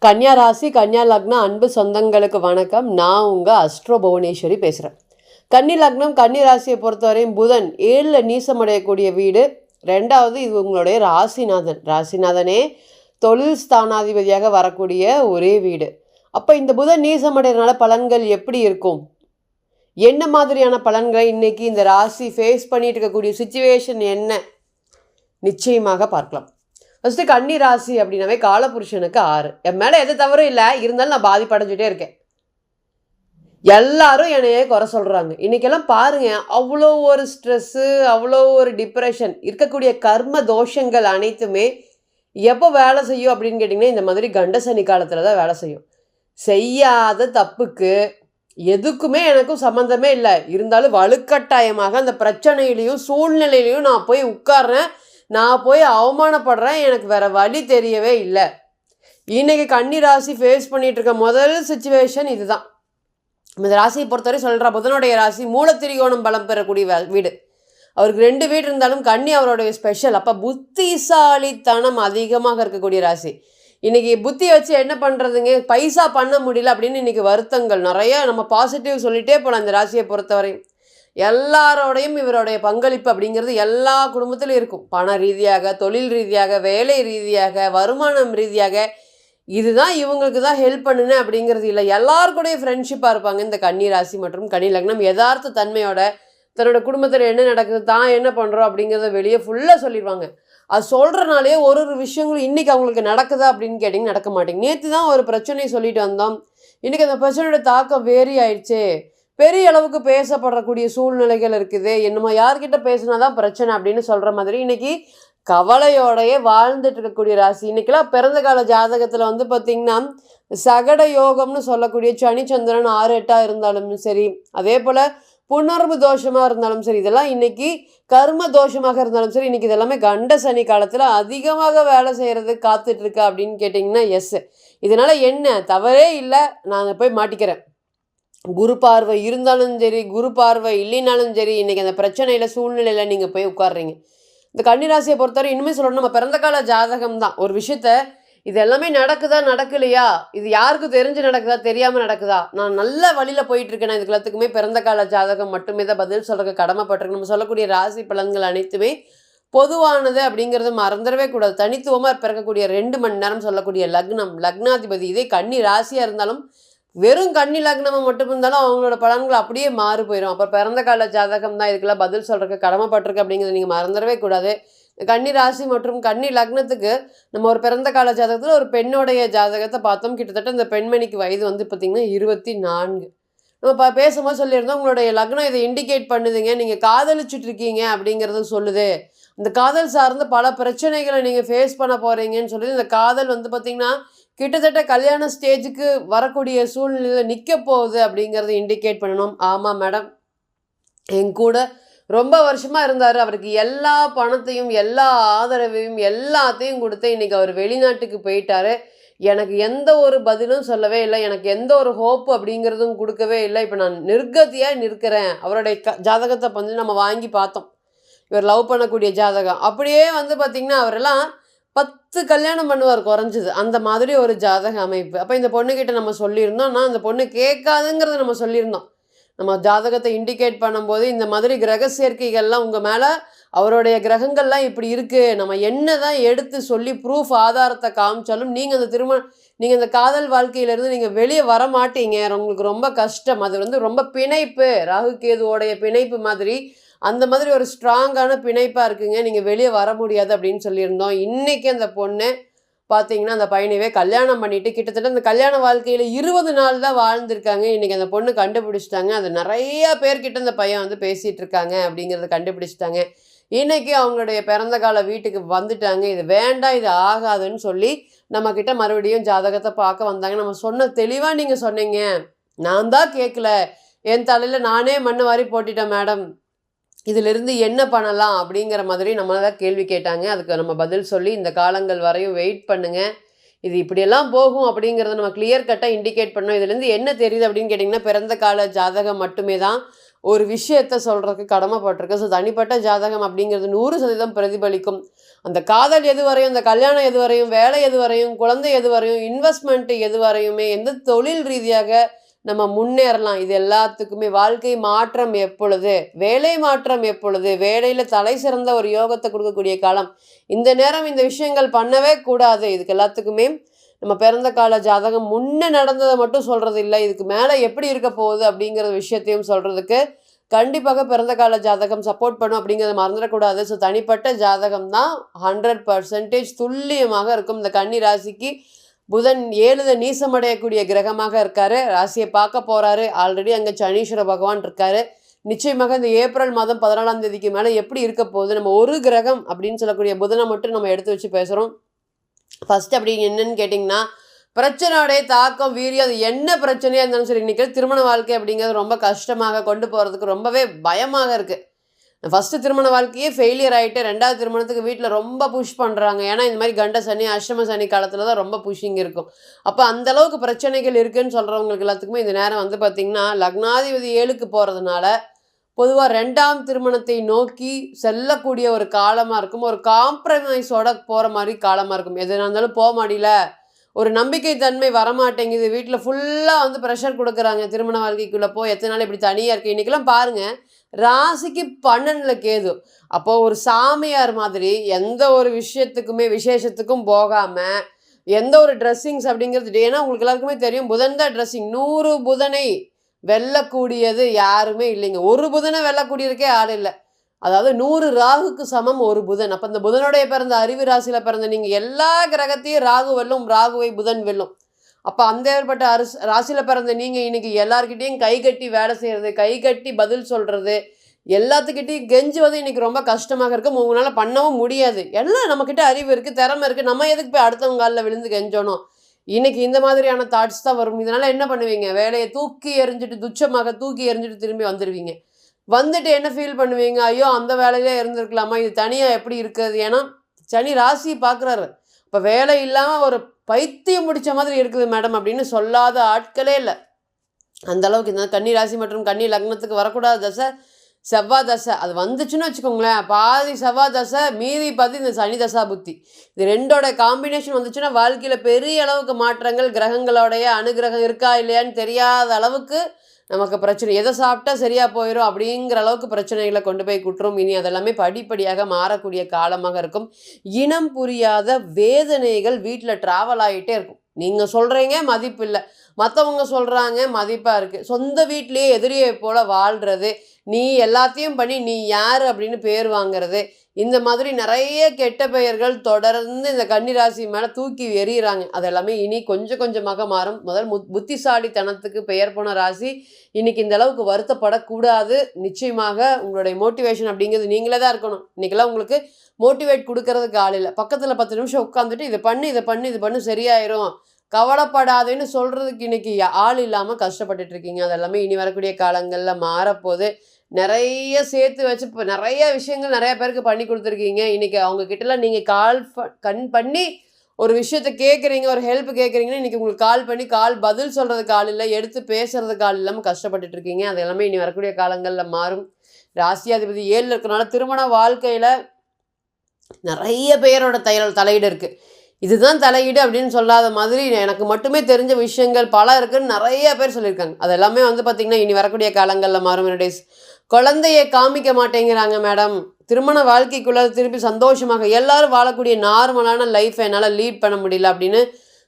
கன்னியா ராசி கன்னியா லக்னம் அன்பு சொந்தங்களுக்கு வணக்கம். நான் உங்கள் அஸ்ட்ரோ புவனேஸ்வரி பேசுகிறேன். கன்னி லக்னம் கன்னி ராசியை பொறுத்தவரையும் புதன் 7ல் நீசமடையக்கூடிய வீடு. ரெண்டாவது இது உங்களுடைய ராசிநாதனே தொழில் ஸ்தானாதிபதியாக வரக்கூடிய ஒரே வீடு. அப்போ இந்த புதன் நீசமடைகிறனால பலன்கள் எப்படி இருக்கும், என்ன மாதிரியான பலன்களை இன்றைக்கி இந்த ராசி ஃபேஸ் பண்ணிட்டு இருக்கக்கூடிய சுச்சுவேஷன் என்ன, நிச்சயமாக பார்க்கலாம். ஃபஸ்ட்டு கன்னி ராசி அப்படின்னாவே காலபுருஷனுக்கு 6. என் மேலே எது தவறும் இல்லை, இருந்தாலும் நான் பாதிப்படைஞ்சிட்டே இருக்கேன். எல்லாரும் என்னையே குறை சொல்கிறாங்க. இன்றைக்கெல்லாம் பாருங்கள், அவ்வளோ ஒரு ஸ்ட்ரெஸ்ஸு, அவ்வளோ ஒரு டிப்ரெஷன், இருக்கக்கூடிய கர்ம தோஷங்கள் அனைத்துமே எப்போ வேலை செய்யும் அப்படின்னு கேட்டிங்கன்னா இந்த மாதிரி கண்ட சனி காலத்தில் தான் வேலை செய்யும். செய்யாத தப்புக்கு எதுக்குமே எனக்கும் சம்மந்தமே இல்லை, இருந்தாலும் வலுக்கட்டாயமாக அந்த பிரச்சனையிலையும் சூழ்நிலையிலையும் நான் போய் உட்கார்றேன், நான் போய் அவமானப்படுறேன். எனக்கு வேறு வழி தெரியவே இல்லை. இன்றைக்கி கன்னி ராசி ஃபேஸ் பண்ணிகிட்டு இருக்க முதல் சுச்சுவேஷன் இதுதான். இந்த ராசியை பொறுத்தவரை சொல்கிற புதனுடைய ராசி மூலத்திரிகோணம் பலம் பெறக்கூடிய வீடு. அவருக்கு 2 வீடு இருந்தாலும் கன்னி அவருடைய ஸ்பெஷல். அப்போ புத்திசாலித்தனம் அதிகமாக இருக்கக்கூடிய ராசி. இன்றைக்கி புத்தியை வச்சு என்ன பண்ணுறதுங்க, பைசா பண்ண முடியல அப்படின்னு இன்றைக்கி வருத்தங்கள் நிறைய. நம்ம பாசிட்டிவ் சொல்லிகிட்டே போகலாம். இந்த ராசியை பொறுத்தவரை எல்லாரோடையும் இவருடைய பங்களிப்பு அப்படிங்கிறது எல்லா குடும்பத்திலும் இருக்கும். பண ரீதியாக, தொழில் ரீதியாக, வேலை ரீதியாக, வருமானம் ரீதியாக. இதுதான் இவங்களுக்கு தான் ஹெல்ப் பண்ணுனேன் அப்படிங்கிறது இல்லை. எல்லாருக்கூடைய ஃப்ரெண்ட்ஷிப்பாக இருப்பாங்க இந்த கன்னி ராசி மற்றும் கன்னி லக்னம். யதார்த்த தன்மையோட தன்னோட குடும்பத்தில் என்ன நடக்குது, தான் என்ன பண்ணுறோம் அப்படிங்கிறத வெளியே ஃபுல்லாக சொல்லிடுவாங்க. அது சொல்கிறனாலே ஒரு விஷயங்களும் இன்றைக்கி அவங்களுக்கு நடக்குதா அப்படின்னு கேட்டிங்கன்னா நடக்க மாட்டேங்க. நேற்று தான் ஒரு பிரச்சனையை சொல்லிட்டு வந்தோம், இன்றைக்கி அந்த பிரச்சனையோட தாக்கம் வேரி ஆயிடுச்சு, பெரிய அளவுக்கு பேசப்படக்கூடிய சூழ்நிலைகள் இருக்குது, என்னமோ யார்கிட்ட பேசினா தான் பிரச்சனை அப்படின்னு சொல்கிற மாதிரி இன்றைக்கி கவலையோடையே வாழ்ந்துட்டு இருக்கக்கூடிய ராசி. இன்றைக்கெல்லாம் பிறந்த கால ஜாதகத்தில் வந்து பார்த்திங்கன்னா சகட யோகம்னு சொல்லக்கூடிய சனி சந்திரன் 6-8 இருந்தாலும் சரி, அதே போல் புணர்வு தோஷமாக இருந்தாலும் சரி, இதெல்லாம் இன்றைக்கி கர்ம தோஷமாக இருந்தாலும் சரி, இன்றைக்கி இதெல்லாமே கண்ட சனி காலத்தில் அதிகமாக வேலை செய்கிறதுக்கு காத்துட்ருக்கா அப்படின்னு கேட்டிங்கன்னா எஸ். இதனால் என்ன தவறே இல்லை, நான் போய் மாட்டிக்கிறேன். குரு பார்வை இருந்தாலும் சரி, குரு பார்வை இல்லைனாலும் சரி, இன்றைக்கி அந்த பிரச்சனையில் சூழ்நிலையில் நீங்கள் போய் உட்காடுறீங்க. இந்த கன்னிராசியை பொறுத்தவரை இன்னுமே சொல்லணும், நம்ம பிறந்த கால ஜாதகம் தான் ஒரு விஷயத்த, இது எல்லாமே நடக்குதா நடக்கலையா, இது யாருக்கு தெரிஞ்சு நடக்குதா தெரியாமல் நடக்குதா, நான் நல்ல வழியில் போயிட்டுருக்கேன், இதுக்கு எல்லாத்துக்குமே பிறந்த கால ஜாதகம் மட்டுமே தான் பதில் சொல்கிறதுக்கு கடமைப்பட்டிருக்கு. நம்ம சொல்லக்கூடிய ராசி பலன்கள் அனைத்துமே பொதுவானது அப்படிங்கிறது மறந்துடவே கூடாது. தனித்துவமாக பிறக்கக்கூடிய 2 மணி நேரம் சொல்லக்கூடிய லக்னாதிபதி இதே கன்னி ராசியாக இருந்தாலும் வெறும் கன்னி லக்னமாக மட்டும் இருந்தாலும் அவங்களோட பலன்கள் அப்படியே மாறு போயிடும். அப்போ பிறந்த கால ஜாதகம் தான் இதுக்கெல்லாம் பதில் சொல்கிறதுக்கு கடமைப்பட்டிருக்கு அப்படிங்கிறத நீங்கள் மறந்துடவே கூடாது. கன்னி ராசி மற்றும் கன்னி லக்னத்துக்கு நம்ம ஒரு பிறந்த கால ஜாதகத்தில் ஒரு பெண்ணுடைய ஜாதகத்தை பார்த்தோம். கிட்டத்தட்ட இந்த பெண்மணிக்கு வயது வந்து பார்த்திங்கன்னா 24. நம்ம பேசும்போது சொல்லியிருந்தோம், உங்களுடைய லக்னம் இதை இண்டிகேட் பண்ணுதுங்க, நீங்கள் காதலிச்சுட்டு இருக்கீங்க அப்படிங்கிறது சொல்லுது. இந்த காதல் சார்ந்த பல பிரச்சனைகளை நீங்கள் ஃபேஸ் பண்ண போகிறீங்கன்னு சொல்லி இந்த காதல் வந்து பார்த்திங்கன்னா கிட்டத்தட்ட கல்யாண ஸ்டேஜுக்கு வரக்கூடிய சூழ்நிலையில் நிற்க போகுது அப்படிங்கிறத இண்டிகேட் பண்ணணும். ஆமாம் மேடம், என் கூட ரொம்ப வருஷமாக இருந்தார், அவருக்கு எல்லா பணத்தையும் எல்லா ஆதரவையும் எல்லாத்தையும் கொடுத்து இன்றைக்கி அவர் வெளிநாட்டுக்கு போயிட்டார், எனக்கு எந்த ஒரு பதிலும் சொல்லவே இல்லை, எனக்கு எந்த ஒரு ஹோப்பு அப்படிங்கிறதும் கொடுக்கவே இல்லை, இப்போ நான் நிர்கதியாக நிற்கிறேன். அவருடைய ஜாதகத்தை வந்து நம்ம வாங்கி பார்த்தோம், இவர் லவ் பண்ணக்கூடிய ஜாதகம். அப்படியே வந்து பார்த்திங்கன்னா அவரெல்லாம் 10 கல்யாணம் பண்ணுவார் குறைஞ்சது, அந்த மாதிரி ஒரு ஜாதக அமைப்பு. அப்போ இந்த பொண்ணுக்கிட்ட நம்ம சொல்லியிருந்தோம், அந்த பொண்ணு கேட்காதுங்கிறத நம்ம சொல்லியிருந்தோம். நம்ம ஜாதகத்தை இண்டிகேட் பண்ணும்போது இந்த மாதிரி கிரக சேர்க்கைகள்லாம் உங்கள் மேலே, அவருடைய கிரகங்கள்லாம் இப்படி இருக்குது, நம்ம என்ன தான் எடுத்து சொல்லி ப்ரூஃப் ஆதாரத்தை காமிச்சாலும் நீங்கள் அந்த நீங்கள் அந்த காதல் வாழ்க்கையிலேருந்து நீங்கள் வெளியே வர மாட்டீங்க, உங்களுக்கு ரொம்ப கஷ்டம். அது வந்து ரொம்ப பிணைப்பு, ராகு கேதுவோடைய பிணைப்பு மாதிரி, அந்த மாதிரி ஒரு ஸ்ட்ராங்கான பிணைப்பாக இருக்குங்க, நீங்கள் வெளியே வர முடியாது அப்படின்னு சொல்லியிருந்தோம். இன்றைக்கி அந்த பொண்ணு பார்த்தீங்கன்னா அந்த பையனவே கல்யாணம் பண்ணிவிட்டு கிட்டத்தட்ட அந்த கல்யாண வாழ்க்கையில் 20 நாள் தான் வாழ்ந்திருக்காங்க. இன்றைக்கி அந்த பொண்ணு கண்டுபிடிச்சிட்டாங்க. அது நிறையா பேர்கிட்ட அந்த பையன் வந்து பேசிகிட்டு இருக்காங்க அப்படிங்கிறத கண்டுபிடிச்சிட்டாங்க. இன்றைக்கி அவங்களுடைய பிறந்த கால வீட்டுக்கு வந்துட்டாங்க. இது வேண்டாம், இது ஆகாதுன்னு சொல்லி நம்மக்கிட்ட மறுபடியும் ஜாதகத்தை பார்க்க வந்தாங்க. நம்ம சொன்ன தெளிவாக நீங்கள் சொன்னீங்க, நான் தான் கேட்கல, என் தலையில் நானே மண்ணு வாரி போட்டுட்டேன் மேடம், இதிலிருந்து என்ன பண்ணலாம் அப்படிங்கிற மாதிரி நம்மளை தான் கேள்வி கேட்டாங்க. அதுக்கு நம்ம பதில் சொல்லி இந்த காலங்கள் வரையும் வெயிட் பண்ணுங்கள், இது இப்படியெல்லாம் போகும் அப்படிங்கிறத நம்ம கிளியர் கட்டாக இண்டிகேட் பண்ணோம். இதுலேருந்து என்ன தெரியுது அப்படின்னு கேட்டிங்கன்னா பிறந்த கால ஜாதகம் மட்டுமே தான். ஒரு விஷயத்த சொல்கிறதுக்கு கடமைப்பட்டிருக்கு. ஸோ தனிப்பட்ட ஜாதகம் அப்படிங்கிறது 100% பிரதிபலிக்கும். அந்த காதல் எது வரையும், அந்த கல்யாணம் எது வரையும், வேலை எது வரையும், குழந்தை எது வரையும், இன்வெஸ்ட்மெண்ட் எது வரையுமே, எந்த தொழில் ரீதியாக நம்ம முன்னேறலாம். இது எல்லாத்துக்குமே வாழ்க்கை மாற்றம் எப்பொழுது, வேலை மாற்றம் எப்பொழுது, வேலையில் தலை சிறந்த ஒரு யோகத்தை கொடுக்கக்கூடிய காலம். இந்த நேரம் இந்த விஷயங்கள் பண்ணவே கூடாது. இதுக்கு எல்லாத்துக்குமே நம்ம பிறந்த கால ஜாதகம் முன்ன நடந்ததை மட்டும் சொல்கிறது இல்லை, இதுக்கு மேலே எப்படி இருக்க போகுது அப்படிங்கிற விஷயத்தையும் சொல்கிறதுக்கு கண்டிப்பாக பிறந்த கால ஜாதகம் சப்போர்ட் பண்ணும் அப்படிங்கிறத மறந்துடக்கூடாது. ஸோ தனிப்பட்ட ஜாதகம் தான் 100% துல்லியமாக இருக்கும். இந்த கன்னி ராசிக்கு புதன் 7 நீசமடையக்கூடிய கிரகமாக இருக்காரு. ராசியை பார்க்க போகிறாரு. ஆல்ரெடி அங்கே சனீஸ்வர பகவான் இருக்காரு. நிச்சயமாக இந்த ஏப்ரல் மாதம் 14ஆம் தேதிக்கு மேலே எப்படி இருக்க போகுது, நம்ம ஒரு கிரகம் அப்படின்னு சொல்லக்கூடிய புதனை மட்டும் நம்ம எடுத்து வச்சு பேசுகிறோம். ஃபஸ்ட்டு அப்படி என்னன்னு கேட்டிங்கன்னா, பிரச்சனையோடைய தாக்கம் வீரியம் அது என்ன பிரச்சனையாக இருந்தாலும் சரி, இன்றைக்கி திருமண வாழ்க்கை அப்படிங்கிறது ரொம்ப கஷ்டமாக கொண்டு போகிறதுக்கு ரொம்பவே பயமாக இருக்குது. ஃபஸ்ட்டு திருமண வாழ்க்கையே ஃபெயிலியர் ஆகிட்டு 2வது திருமணத்துக்கு வீட்டில் ரொம்ப புஷ் பண்ணுறாங்க. ஏன்னா இந்த மாதிரி கண்ட சனி அஷ்டம சனி காலத்தில் தான் ரொம்ப புஷிங் இருக்கும். அப்போ அந்தளவுக்கு பிரச்சனைகள் இருக்குதுன்னு சொல்கிறவங்களுக்கு எல்லாத்துக்குமே இந்த நேரம் வந்து பார்த்திங்கன்னா லக்னாதிபதி 7க்கு போகிறதுனால பொதுவாக 2ஆம் திருமணத்தை நோக்கி செல்லக்கூடிய ஒரு காலமாக இருக்கும். ஒரு காம்ப்ரமைஸோட போகிற மாதிரி காலமாக இருக்கும். எதுனா இருந்தாலும் போக முடியல, ஒரு நம்பிக்கை தன்மை வரமாட்டேங்குது, வீட்டில் ஃபுல்லாக வந்து ப்ரெஷர் கொடுக்குறாங்க, திருமண வாழ்க்கைக்குள்ளே போய் எத்தனை நாள் இப்படி தனியாக இருக்குது. இன்றைக்கெல்லாம் பாருங்கள், ராசிக்கு 12ல் கேது. அப்போது ஒரு சாமியார் மாதிரி எந்த ஒரு விஷயத்துக்குமே விசேஷத்துக்கும் போகாமல் எந்த ஒரு ட்ரெஸ்ஸிங்ஸ் அப்படிங்கிறது, ஏன்னா உங்களுக்கு எல்லாருக்குமே தெரியும் புதன் தான் ட்ரெஸ்ஸிங். 100 புதனை வெல்லக்கூடியது யாருமே இல்லைங்க. ஒரு புதனை வெல்லக்கூடியதுக்கே ஆள் இல்லை. அதாவது 100 ராகுக்கு சமம் ஒரு புதன். அப்போ இந்த புதனுடைய பிறந்த அறிவு ராசியில் பிறந்த நீங்கள் எல்லா கிரகத்தையும் ராகு வெல்லும், ராகுவை புதன் வெல்லும். அப்போ அந்த ஏற்பட்ட ராசியில் பிறந்த நீங்கள் இன்றைக்கி எல்லாருக்கிட்டையும் கை கட்டி வேலை செய்கிறது, கை கட்டி பதில் சொல்கிறது, எல்லாத்துக்கிட்டையும் கெஞ்சுவது இன்றைக்கி ரொம்ப கஷ்டமாக இருக்கும். உங்களால் பண்ணவும் முடியாது. எல்லாம் நம்மக்கிட்ட அறிவு இருக்குது, திறமை இருக்குது, நம்ம எதுக்கு போய் அடுத்தவங்க காலில் விழுந்து கெஞ்சணும். இன்றைக்கி இந்த மாதிரியான தாட்ஸ் தான் வரும். இதனால் என்ன பண்ணுவீங்க, வேலையை தூக்கி எறிஞ்சிட்டு துச்சமாக தூக்கி எறிஞ்சிட்டு திரும்பி வந்துடுவீங்க. வந்துட்டு என்ன ஃபீல் பண்ணுவீங்க, ஐயோ அந்த வேலையிலே இருந்திருக்கலாமா, இது தனியாக எப்படி இருக்குது. ஏன்னா சனி ராசி பார்க்குறாரு. இப்போ வேலை இல்லாமல் ஒரு பைத்தியம் முடித்த மாதிரி இருக்குது மேடம் அப்படின்னு சொல்லாத ஆட்களே இல்லை. அந்தளவுக்கு இந்த கன்னி ராசி மற்றும் கன்னி லக்னத்துக்கு வரக்கூடாத தசை செவ்வாய் தசை. அது வந்துச்சுன்னு வச்சுக்கோங்களேன், பாதி செவ்வாய் தசை மீதி பாதி இந்த சனி தசா புத்தி. இது ரெண்டோட காம்பினேஷன் வந்துச்சுன்னா வாழ்க்கையில் பெரிய அளவுக்கு மாற்றங்கள், கிரகங்களோடைய அனுகிரகம் இருக்கா இல்லையான்னு தெரியாத அளவுக்கு நமக்கு பிரச்சனை. எதை சாப்பிட்டா சரியாக போயிடும் அப்படிங்கிற அளவுக்கு பிரச்சனைகளை கொண்டு போய் குட்டுரும். இனி அதெல்லாமே படிப்படியாக மாறக்கூடிய காலமாக இருக்கும். இனம் புரியாத வேதனைகள் வீட்டில் ட்ராவல் ஆகிட்டே இருக்கும். நீங்கள் சொல்கிறீங்க மதிப்பு இல்லை, மற்றவங்க சொல்கிறாங்க மதிப்பாக இருக்குது. சொந்த வீட்டிலேயே எதிரியை போல் வாழ்கிறது, நீ எல்லாத்தையும் பண்ணி நீ யார் அப்படின்னு பேர் வாங்கிறது, இந்த மாதிரி நிறைய கெட்ட பெயர்கள் தொடர்ந்து இந்த கன்னிராசி மேலே தூக்கி எறிகிறாங்க. அதெல்லாமே இனி கொஞ்சம் கொஞ்சமாக மாறும். முதல் புத்திசாலித்தனத்துக்கு பெயர் போன ராசி இன்றைக்கி இந்த அளவுக்கு வருத்தப்படக்கூடாது. நிச்சயமாக உங்களுடைய மோட்டிவேஷன் அப்படிங்கிறது நீங்களே தான் இருக்கணும். இன்றைக்கெல்லாம் உங்களுக்கு மோட்டிவேட் கொடுக்கறதுக்கு ஆள் இல்லை. பக்கத்தில் 10 நிமிஷம் உட்காந்துட்டு இதை பண்ணு இதை பண்ணு இது பண்ணு சரியாயிரும், கவலைப்படாதேன்னு சொல்கிறதுக்கு இன்றைக்கி ஆள் இல்லாமல் கஷ்டப்பட்டுட்டு இருக்கீங்க. அதெல்லாமே இனி வரக்கூடிய காலங்களில் மாறப்போது. நிறைய சேர்த்து வச்சு இப்போ நிறைய விஷயங்கள் நிறைய பேருக்கு பண்ணி கொடுத்துருக்கீங்க. இன்றைக்கி அவங்கக்கிட்டலாம் நீங்கள் கண் பண்ணி ஒரு விஷயத்த கேட்குறீங்க, ஒரு ஹெல்ப் கேட்குறீங்கன்னா இன்றைக்கி உங்களுக்கு கால் பண்ணி பதில் சொல்கிறதுக்கு ஆள் இல்லை, எடுத்து பேசுகிறதுக்கு ஆள் இல்லாமல் கஷ்டப்பட்டுட்டு இருக்கீங்க. அது எல்லாமே இனி வரக்கூடிய காலங்களில் மாறும். ராசியாதிபதி 7ல் இருக்கிறனால திருமண வாழ்க்கையில் நிறைய பேரோட தலையீடு இருக்குது. இதுதான் தலையீடு அப்படின்னு சொல்லாத மாதிரி எனக்கு மட்டுமே தெரிஞ்ச விஷயங்கள் பல இருக்குன்னு நிறைய பேர் சொல்லியிருக்காங்க. அது எல்லாமே வந்து பார்த்திங்கன்னா இனி வரக்கூடிய காலங்களில் மாறும். என்னுடைய குழந்தையை காமிக்க மாட்டேங்கிறாங்க மேடம், திருமண வாழ்க்கைக்குள்ளே திருப்பி சந்தோஷமாக எல்லோரும் வாழக்கூடிய நார்மலான லைஃப்பை என்னால் லீட் பண்ண முடியல அப்படின்னு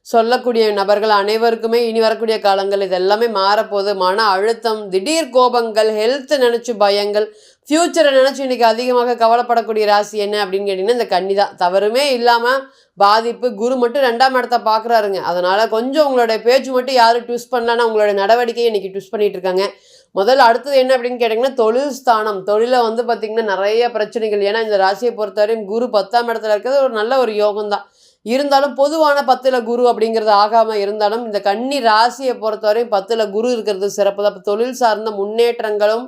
சொல்லக்கூடிய நபர்கள் அனைவருக்குமே இனி வரக்கூடிய காலங்கள் இது எல்லாமே மாறப்போகுது. மன அழுத்தம், திடீர் கோபங்கள், ஹெல்த்தை நினச்சி பயங்கள், ஃப்யூச்சரை நினச்சி இன்றைக்கி அதிகமாக கவலைப்படக்கூடிய ராசி என்ன அப்படின்னு கேட்டிங்கன்னா இந்த கன்னி தான். தவறுமே இல்லாமல் பாதிப்பு. குரு மட்டும் 2ஆம் இடத்தை பார்க்குறாருங்க. அதனால் கொஞ்சம் உங்களுடைய பேச்சு மட்டும் யாரும் ட்விஸ்ட் பண்ணலன்னா உங்களுடைய நடவடிக்கையை இன்றைக்கி ட்விஸ்ட் பண்ணிகிட்டு இருக்காங்க. முதல்ல அடுத்தது என்ன அப்படின்னு கேட்டிங்கன்னா தொழில் ஸ்தானம். தொழிலை வந்து பார்த்திங்கன்னா நிறைய பிரச்சனைகள். ஏன்னா இந்த ராசியை பொறுத்தவரையும் குரு 10ஆம் இடத்துல இருக்கிறது ஒரு நல்ல ஒரு யோகம் தான். இருந்தாலும் பொதுவான 10ல் குரு அப்படிங்கிறது ஆகாமல் இருந்தாலும் இந்த கன்னி ராசியை பொறுத்தவரையும் 10ல் குரு இருக்கிறது சிறப்பு தான். இப்போ தொழில் சார்ந்த முன்னேற்றங்களும்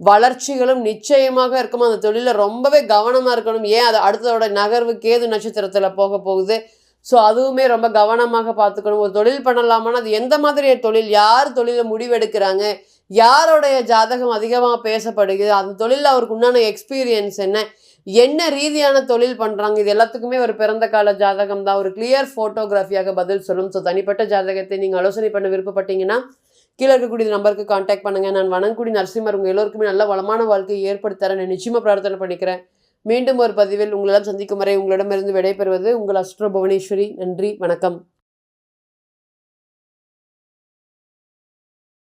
வளர்ச்சிகளும் நிச்சயமாக இருக்கும். அந்த தொழிலில் ரொம்பவே கவனமாக இருக்கணும். ஏன் அது அடுத்ததோட நகர்வு கேது நட்சத்திரத்தில் போக போகுது. ஸோ அதுவுமே ரொம்ப கவனமாக பார்த்துக்கணும். ஒரு தொழில் பண்ணலாமான்னா அது எந்த மாதிரி தொழில், யார் தொழிலை முடிவெடுக்கிறாங்க, யாருடைய ஜாதகம் அதிகமாக பேசப்படுகிறது, அந்த தொழிலில் அவருக்கு உண்டான எக்ஸ்பீரியன்ஸ் என்ன, என்ன ரீதியான தொழில் பண்ணுறாங்க, இது எல்லாத்துக்குமே ஒரு பிறந்த கால ஜாதகம் தான் ஒரு கிளியர் ஃபோட்டோகிராஃபியாக பதில் சொல்லும். ஸோ தனிப்பட்ட ஜாதகத்தை நீங்கள் ஆலோசனை பண்ண விருப்பப்பட்டீங்கன்னா கீழே இருக்கக்கூடிய நம்பருக்கு காண்டாக்ட் பண்ணுங்கள். நான் வணங்கக்கூடிய நரசிம்மர் உங்கள் எல்லோருக்குமே நல்ல வளமான வாழ்க்கையை ஏற்படுத்தறேன் நான் நிச்சயமாக பிரார்த்தனை பண்ணிக்கிறேன். மீண்டும் ஒரு பதிவில் உங்களெல்லாம் சந்திக்கும் வரை உங்களிடமிருந்து விடைபெறுவது உங்கள் அஸ்ட்ரோ புவனேஸ்வரி. நன்றி, வணக்கம்.